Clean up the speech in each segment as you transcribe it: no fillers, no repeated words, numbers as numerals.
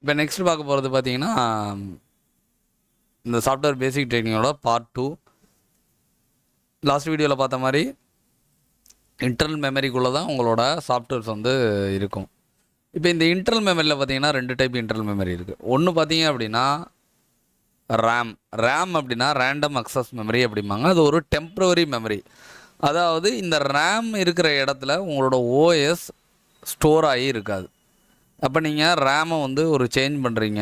இப்போ நெக்ஸ்ட் பார்க்க போகிறது பார்த்தீங்கன்னா இந்த சாஃப்ட்வேர் பேசிக் ட்ரைனிங்கோட பார்ட் 2. லாஸ்ட் வீடியோவில் பார்த்த மாதிரி இன்டர்னல் மெமரிக்குள்ளே தான் உங்களோட சாஃப்ட்வேர்ஸ் வந்து இருக்கும். இப்போ இந்த இன்டர்னல் மெமரியில் பார்த்தீங்கன்னா 2 டைப் இன்டர்னல் மெமரி இருக்குது. ஒன்று பார்த்தீங்க அப்படின்னா ரேம் அப்படின்னா ரேண்டம் அக்சஸ் மெமரி அப்படிம்பாங்க. அது ஒரு டெம்ப்ரவரி மெமரி. அதாவது இந்த ரேம் இருக்கிற இடத்துல உங்களோட ஓஎஸ் ஸ்டோர் ஆகி இருக்காது. அப்போ நீங்கள் ரேமை வந்து ஒரு சேஞ்ச் பண்ணுறீங்க,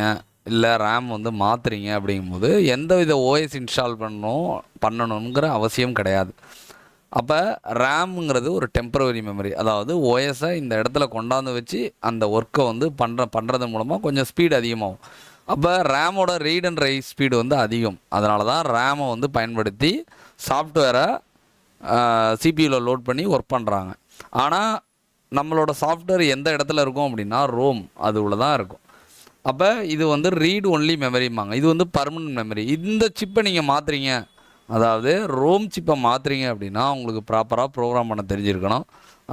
இல்லை ரேம் வந்து மாற்றுறீங்க அப்படிங்கும்போது எந்த வித ஓஎஸ் இன்ஸ்டால் பண்ணணுங்கிற அவசியம் கிடையாது. அப்போ ரேமுங்கிறது ஒரு டெம்பரவரி மெமரி. அதாவது ஓஎஸை இந்த இடத்துல கொண்டாந்து வச்சு அந்த ஒர்க்கை வந்து பண்ணுறது மூலமாக கொஞ்சம் ஸ்பீடு அதிகமாகும். அப்போ ரேமோட ரீட் அண்ட் ரைட் ஸ்பீடு வந்து அதிகம். அதனால தான் ரேமை வந்து பயன்படுத்தி சாஃப்ட்வேரை சிபியூவில் லோட் பண்ணி ஒர்க் பண்ணுறாங்க. ஆனால் நம்மளோட சாஃப்ட்வேர் எந்த இடத்துல இருக்கும் அப்படின்னா ரோம் அது உள்ள தான் இருக்கும். அப்போ இது வந்து ரீட் ஒன்லி மெமரிம்பாங்க. இது வந்து பர்மனன்ட் மெமரி. இந்த சிப்பை நீங்கள் மாற்றுறீங்க, அதாவது ரோம் சிப்பை மாற்றுறீங்க அப்படின்னா உங்களுக்கு ப்ராப்பராக ப்ரோக்ராம் பண்ண தெரிஞ்சிருக்கணும்.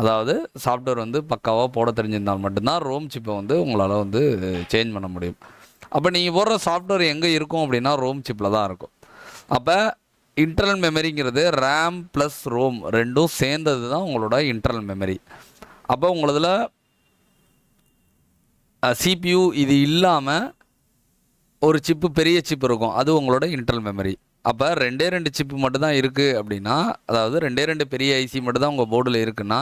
அதாவது சாஃப்ட்வேர் வந்து பக்காவாக போட தெரிஞ்சிருந்தால் மட்டும்தான் ரோம் சிப்பை வந்து உங்களால் வந்து சேஞ்ச் பண்ண முடியும். அப்போ நீங்கள் போடுற சாஃப்ட்வேர் எங்கே இருக்கும் அப்படின்னா ரோம் சிப்பில் தான் இருக்கும். அப்போ இன்டர்னல் மெமரிங்கிறது ரேம் ப்ளஸ் ரோம் ரெண்டும் சேர்ந்தது தான் உங்களோட இன்டர்னல் மெமரி. அப்போ உங்களதில் சிபியூ இது இல்லாமல் ஒரு சிப்பு பெரிய சிப்பு இருக்கும், அது உங்களோட இன்டர்னல் மெமரி. அப்போ 2 சிப்பு மட்டும்தான் இருக்குது அப்படின்னா, அதாவது 2 பெரிய ஐசி மட்டும்தான் உங்கள் போர்டில் இருக்குன்னா,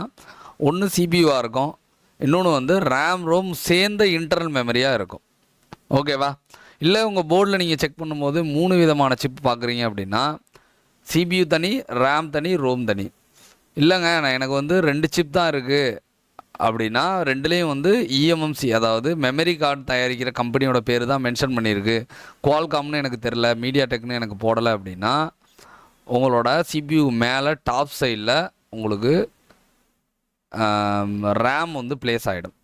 ஒன்று சிபியூவாக இருக்கும், இன்னொன்று வந்து ரேம் ரோம் சேர்ந்த இன்டர்னல் மெமரியாக இருக்கும். ஓகேவா? இல்லை உங்கள் போர்டில் நீங்கள் செக் பண்ணும்போது 3 விதமான சிப்பு பார்க்குறீங்க அப்படின்னா, சிபியூ தனி, ரேம் தனி, ரோம் தனி. இல்லைங்க எனக்கு வந்து 2 சிப் தான் இருக்குது அப்படின்னா, ரெண்டுலேயும் வந்து இஎம்எம்சி அதாவது மெமரி கார்டு தயாரிக்கிற கம்பெனியோட பேர் தான் மென்ஷன் பண்ணியிருக்கு. குவால்காம்னு எனக்கு தெரில, மீடியா டெக்னு எனக்கு போடலை அப்படின்னா, உங்களோட சிபியூ மேலே டாப் சைடில் உங்களுக்கு ரேம் வந்து பிளேஸ் ஆகிடும்.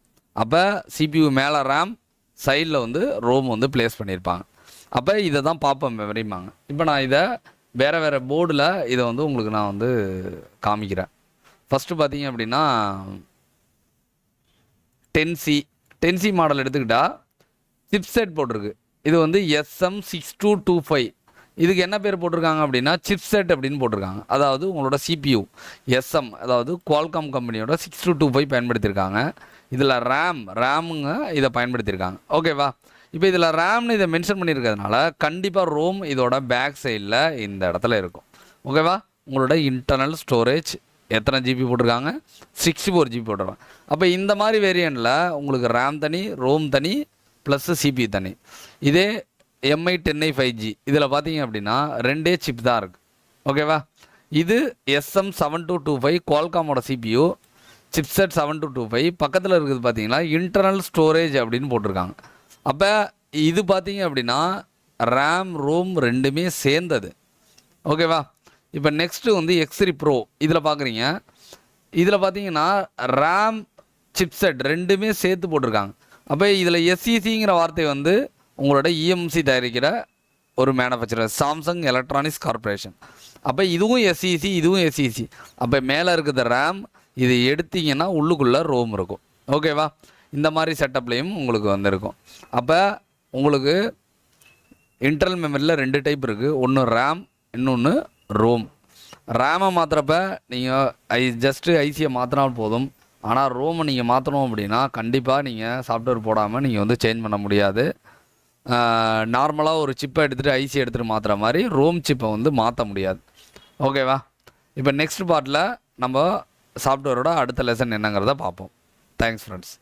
அப்போ சிபியூ மேலே ரேம், சைடில் வந்து ரோம் வந்து பிளேஸ் பண்ணியிருப்பாங்க. அப்போ இதை தான் பார்ப்போம் மெமரிம்பாங்க. இப்போ நான் இதை வேறு போர்டில் இதை வந்து உங்களுக்கு நான் வந்து காமிக்கிறேன். ஃபஸ்ட்டு பார்த்தீங்க அப்படின்னா 10C மாடல் எடுத்துக்கிட்டால் சிப்செட் போட்டிருக்கு. இது வந்து SM6225. இதுக்கு என்ன பேர் போட்டிருக்காங்க அப்படின்னா சிப்செட் அப்படின்னு போட்டிருக்காங்க. அதாவது உங்களோட சிபியூ SM அதாவது குவால்காம் கம்பெனியோட 6225 பயன்படுத்தியிருக்காங்க. இதில் ரேமுங்க இதை பயன்படுத்தியிருக்காங்க. ஓகேவா? இப்போ இதில் ரேம்னு இதை மென்ஷன் பண்ணியிருக்கிறதுனால கண்டிப்பாக ரோம் இதோட பேக் சைடில் இந்த இடத்துல இருக்கும். ஓகேவா? உங்களோட இன்டர்னல் ஸ்டோரேஜ் எத்தனை ஜிபி போட்டிருக்காங்க? 64 ஜிபி போட்டிருக்காங்க. அப்போ இந்த மாதிரி வேரியண்ட்டில் உங்களுக்கு ரேம் தனி, ரோம் தனி, ப்ளஸ் சிபி தனி. இதே MI 10i 5G இதில் பார்த்தீங்க அப்படின்னா 2 சிப் தான் இருக்குது. ஓகேவா? இது SM7225 குவால்காமோட சிபியூ, சிப்செட் 7225. பக்கத்தில் இருக்குது பார்த்தீங்கன்னா இன்டர்னல் ஸ்டோரேஜ் அப்படின்னு போட்டிருக்காங்க. அப்போ இது பார்த்தீங்க அப்படின்னா ரேம் ரோம் ரெண்டுமே சேர்ந்தது. ஓகேவா? இப்போ நெக்ஸ்ட்டு வந்து X3 Pro இதில் பார்க்குறீங்க. இதில் பார்த்தீங்கன்னா ரேம் சிப்செட் ரெண்டுமே சேர்த்து போட்டிருக்காங்க. அப்போ இதில் SECங்கிற வார்த்தை வந்து உங்களோட இஎம்சி தயாரிக்கிற ஒரு மேனுஃபேக்சரர் சாம்சங் எலக்ட்ரானிக்ஸ் கார்பரேஷன். அப்போ இதுவும் SEC இதுவும் SEC. அப்போ மேலே இருக்கிற ரேம் இது எடுத்திங்கன்னா உள்ளுக்குள்ளே ரோம் இருக்கும். ஓகேவா? இந்த மாதிரி செட்டப்லேயும் உங்களுக்கு வந்துருக்கும். அப்போ உங்களுக்கு இன்டர்னல் மெமரியில் 2 டைப் இருக்குது. ஒன்று ரேம், இன்னொன்று ரோம். ரேமை மாற்றுறப்ப நீங்கள் ஜஸ்ட்டு ஐசியை மாற்றினால் போதும். ஆனால் ரோமை நீங்கள் மாற்றணும் அப்படின்னா கண்டிப்பாக நீங்கள் சாஃப்ட்வேர் போடாமல் நீங்கள் வந்து சேஞ்ச் பண்ண முடியாது. நார்மலாக ஒரு சிப்பை எடுத்துகிட்டு ஐசி எடுத்துகிட்டு மாற்றுற மாதிரி ரோம் சிப்பை வந்து மாற்ற முடியாது. ஓகேவா? இப்போ நெக்ஸ்ட் பார்ட்டில் நம்ம சாஃப்ட்வேரோட அடுத்த லெசன் என்னங்கிறத பார்ப்போம். Thanks friends.